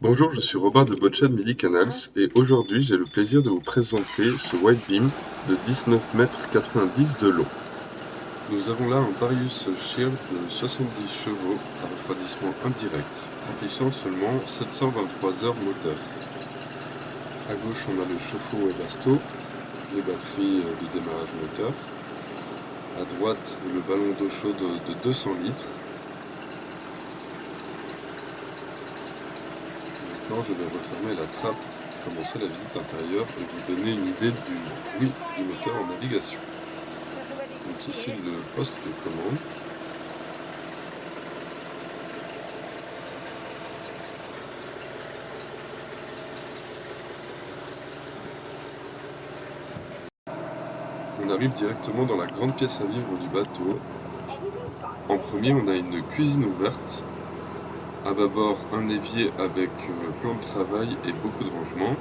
Bonjour, je suis Robin de Botcha de Midi Canals et aujourd'hui j'ai le plaisir de vous présenter ce White Beam de 19,90 m de long. Nous avons là un Barius Shield de 70 chevaux à refroidissement indirect, affichant seulement 723 heures moteur. À gauche on a le chauffe-eau Webasto, les batteries de démarrage moteur. À droite le ballon d'eau chaude de 200 litres. Maintenant, je vais refermer la trappe pour commencer la visite intérieure et vous donner une idée du bruit du moteur en navigation. Donc ici le poste de commande. On arrive directement dans la grande pièce à vivre du bateau. En premier, on a une cuisine ouverte. À bâbord, un évier avec plan de travail et beaucoup de rangements.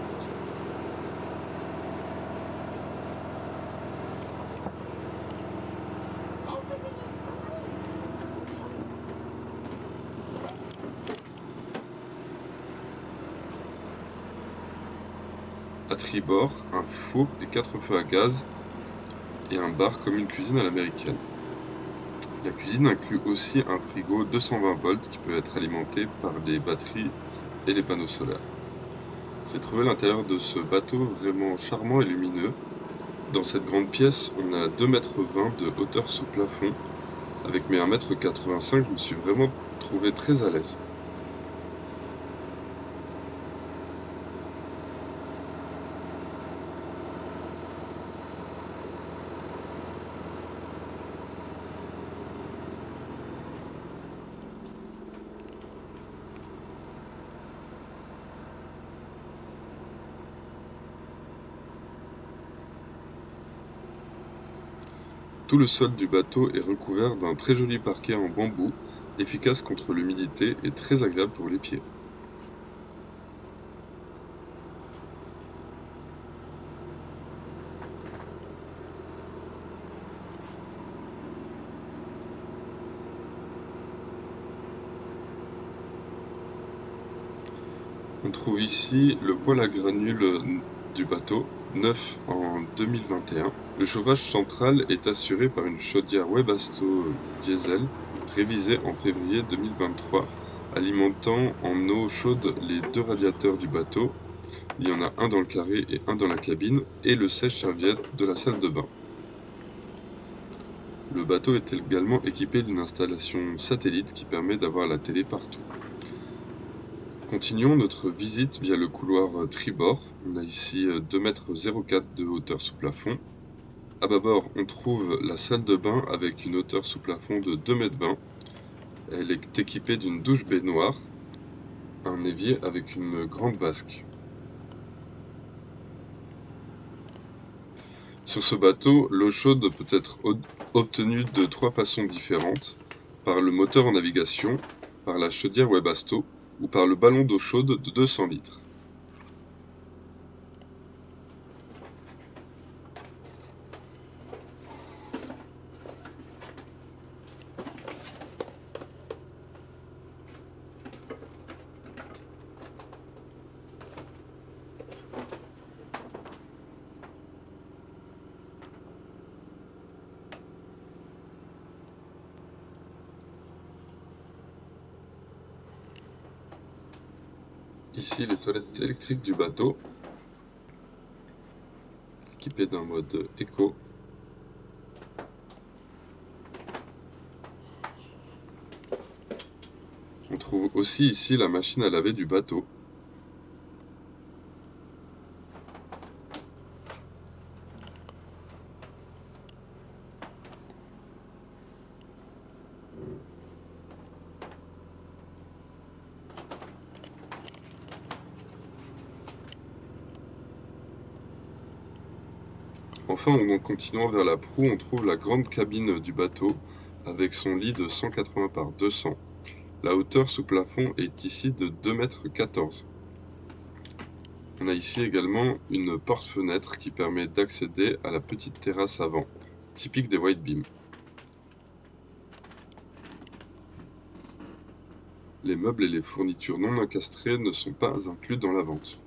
À tribord, un four et 4 feux à gaz et un bar comme une cuisine à l'américaine. La cuisine inclut aussi un frigo 220 volts qui peut être alimenté par les batteries et les panneaux solaires. J'ai trouvé l'intérieur de ce bateau vraiment charmant et lumineux. Dans cette grande pièce, on a 2,20 m de hauteur sous plafond. Avec mes 1,85 m, je me suis vraiment trouvé très à l'aise. Tout le sol du bateau est recouvert d'un très joli parquet en bambou, efficace contre l'humidité et très agréable pour les pieds. On trouve ici le poêle à granules du bateau, neuf en 2021. Le chauffage central est assuré par une chaudière Webasto diesel, révisée en février 2023, alimentant en eau chaude les deux radiateurs du bateau. Il y en a un dans le carré et un dans la cabine, et le sèche-serviette de la salle de bain. Le bateau est également équipé d'une installation satellite qui permet d'avoir la télé partout. Continuons notre visite via le couloir tribord. On a ici 2,04 m de hauteur sous plafond. À bâbord, on trouve la salle de bain avec une hauteur sous plafond de 2,20 m. Elle est équipée d'une douche baignoire, un évier avec une grande vasque. Sur ce bateau, l'eau chaude peut être obtenue de 3 façons différentes: par le moteur en navigation, par la chaudière Webasto ou par le ballon d'eau chaude de 200 litres. Ici, les toilettes électriques du bateau, équipées d'un mode éco. On trouve aussi ici la machine à laver du bateau. Enfin, en continuant vers la proue, on trouve la grande cabine du bateau avec son lit de 180 par 200. La hauteur sous plafond est ici de 2,14 m. On a ici également une porte-fenêtre qui permet d'accéder à la petite terrasse avant, typique des White Beam. Les meubles et les fournitures non encastrées ne sont pas inclus dans la vente.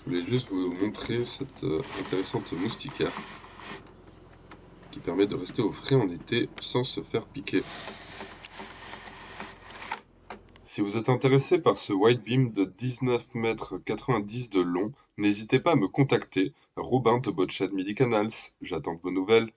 Je voulais juste vous montrer cette intéressante moustiquaire qui permet de rester au frais en été sans se faire piquer. Si vous êtes intéressé par ce Wide Beam de 19,90 m de long, n'hésitez pas à me contacter, Robin de Botchad Midi Canals. J'attends de vos nouvelles.